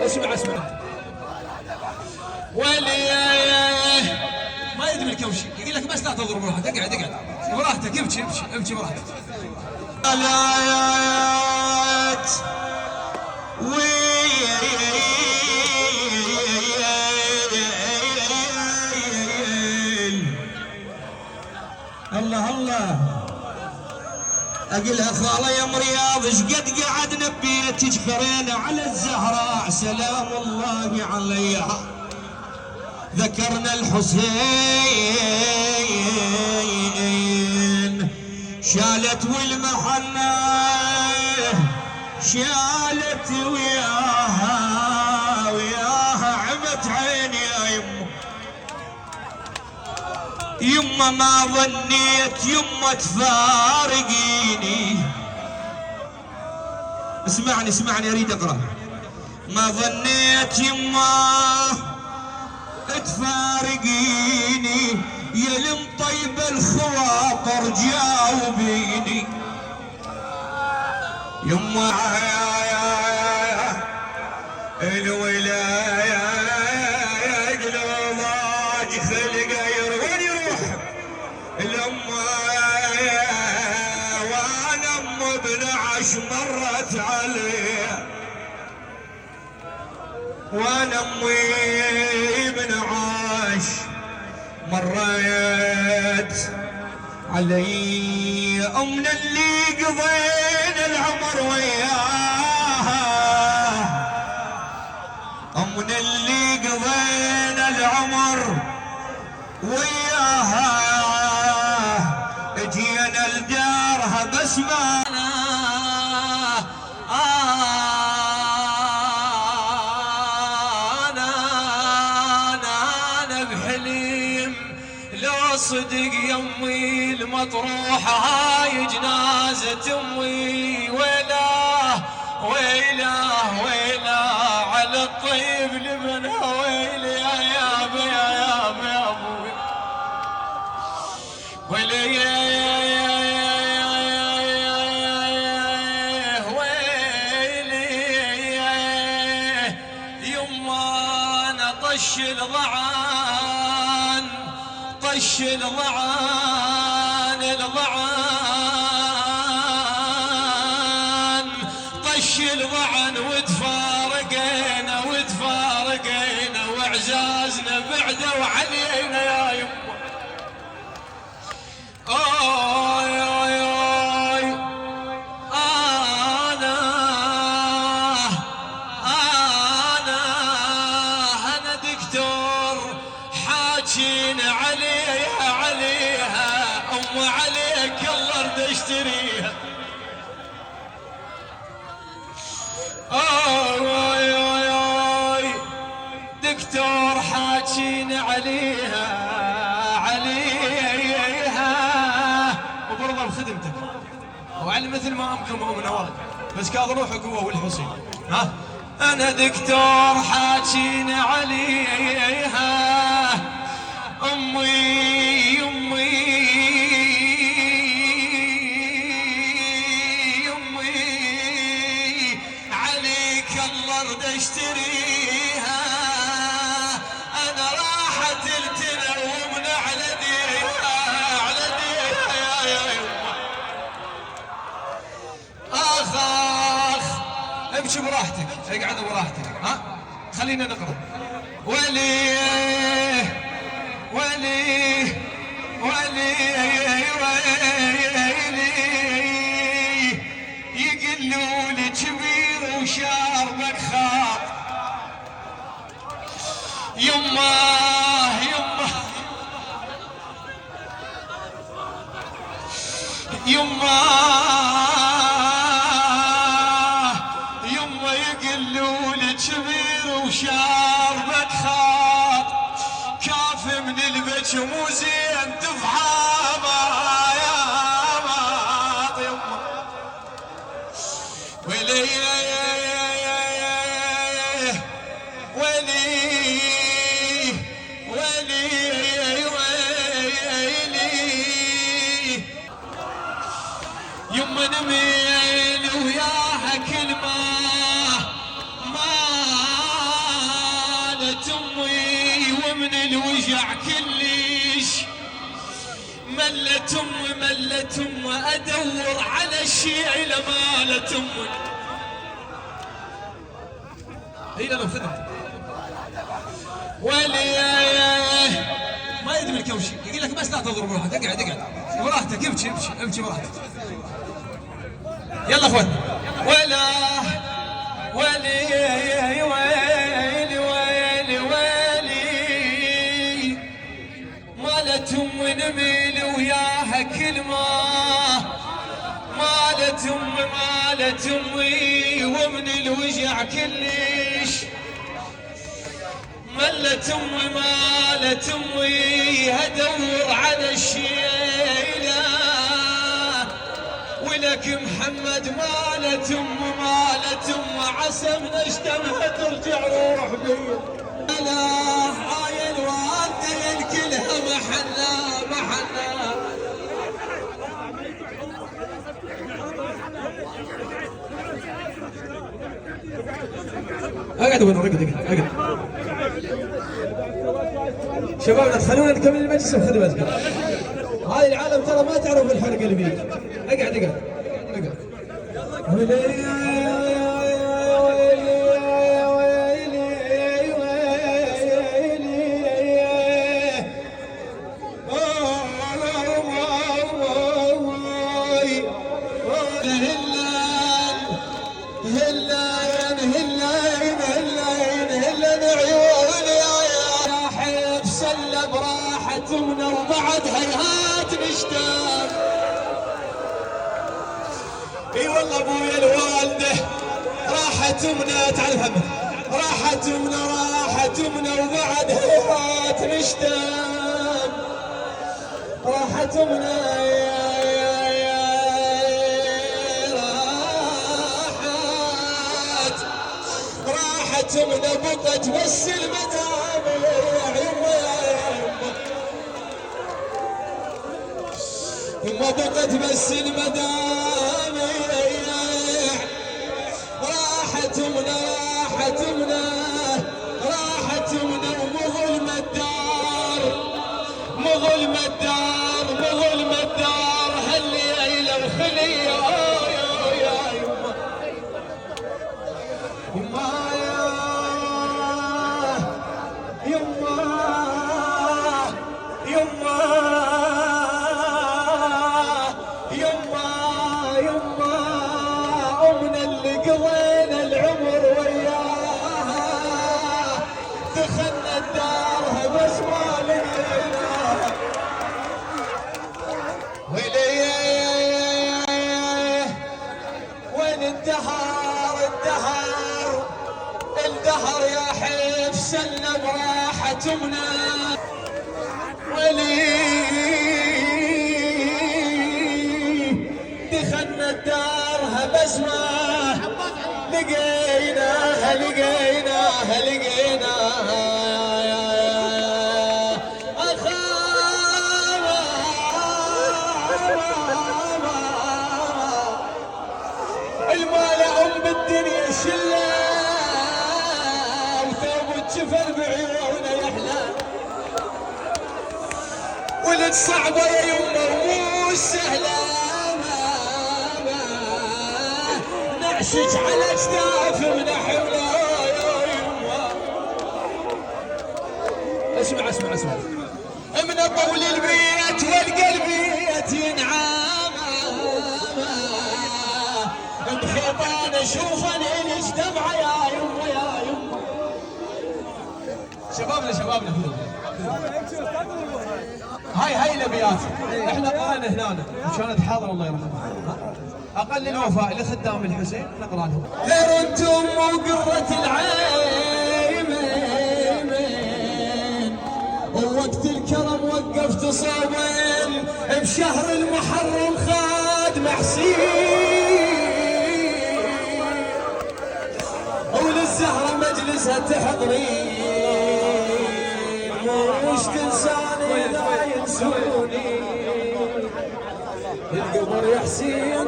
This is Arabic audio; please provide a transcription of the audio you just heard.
اسمع اسمع. ولي ما يدري الكوشي يقول لك بس لا تضرب روحك، اقعد اقعد براحتك، ابكي ابكي ابكي براحتك. الآيات الله الله. اقلها خاله يا مرياض ايش قد قعدنا ببيتك خرينا على الزهراء سلام الله عليها، ذكرنا الحسين شالت والمحنة شالت وياها عمت عيني يا يمه. يمه ما ظنيت يمه تفارقيني، اسمعني اريد اقرا. ما ظنيت يمه تفارقيني يا المطيب الخواطر جاوبيني. يمه الولايه قلوبك خلقه وين يروح الامه وانا ام ابن عش مرت عليه، وانا امي ابن عاش مريت علي. امنا اللي قضينا العمر وياها، امنا اللي قضينا العمر وياها، جينا لدارها بس ما صدق يمي المطروحة هاي جنازة امي. ويلاه ويلاه ويلاه على الطيب لبنها، ويلي يا ابي يا ابوي، ويلي ويلي يما انا طش الضعان، طش الضعان طش الضعن وتفارقينا وعزازنا بعدوا علينا يا يمه. اوي اوي اوي انا دكتور حاجين عليها ام عليك الله ارد اشتريها. اوي اوي اوي دكتور حاجين عليها وبرضه بخدمتك وعلى مثل ما امكن مؤمن واحد بس كاظ روحك هو والحسين. ها انا دكتور حاجين عليها امي عليك الله ارد اشتريها. انا راحت التلوم على ديها يا يمه. اخ امشي براحتك اقعد براحتك. ها خلينا نقرا. ولي يقلولي كبير وشاربك خاط. يمه يقلولي كبير وشاربك خاط. كاف من البك مو زين تفحامه يا ماط يمه. ويلي يمه نميل وياها كل ما ومن الوجع كلش ملت امي ادور على الشيء لمالت امي. هي لو خدمت وليه ما يدري الكوشي يقول لك بس لا تضرب روحك، اقعد براحتك، ابكي براحتك. يلا اخوان. ولا ولي ويلي ويلي ويلي مالت امي نميل وياها كلمه، مالت امي ومن الوجع كلش مالت امي ادور على الشيله ولك محمد مالت ام عسى من اشتمها ترجع روح بي. لا هاي الوالده الكلها محنا اقعد اقعد شبابنا تخلونا نكمل المجلس وخذوا اذكار. هاي العالم ترى ما تعرف الحرق اللي بيك. اقعد براحتنا وبعد هيهات نشتاق. اي والله ابويا الوالده راحتنا، تعال محمد، راحتنا وبعد هيهات نشتاق. راحتنا راحتنا بقت بس المدامع يما بقت بس المدامع. راحتنا ومظلم الدار هالليلة وخلية أمنا اللي قضينا العمر وياها دخلنا دارها بس ما لقيناها. وين الدهر يا حيف سلم راحة امنا ولي دخلنا دارها بس ما لقيناها المال بالدنيا شله وثوب الجفر بعيونه يحلى ولد صعبه يا يمه ومو سهله نعشج على اجداف من حوله يا يمه. اسمع من طول البيت والقلبيت ينعام بخيطان اشوفه ليش دمعه يا يمه. شبابنا هاي الابيات احنا قرانا هنا وكانت حاضره الله يرحمها. اقل الوفاء لخدام الحسين نقرا لهم. غير انتم وقرة العين ووقت الكرم وقفت صوبين بشهر المحرم خادم حسين وللزهرة مجلسها تحضرين مش تنساني لا ينسوني القمر يا حسين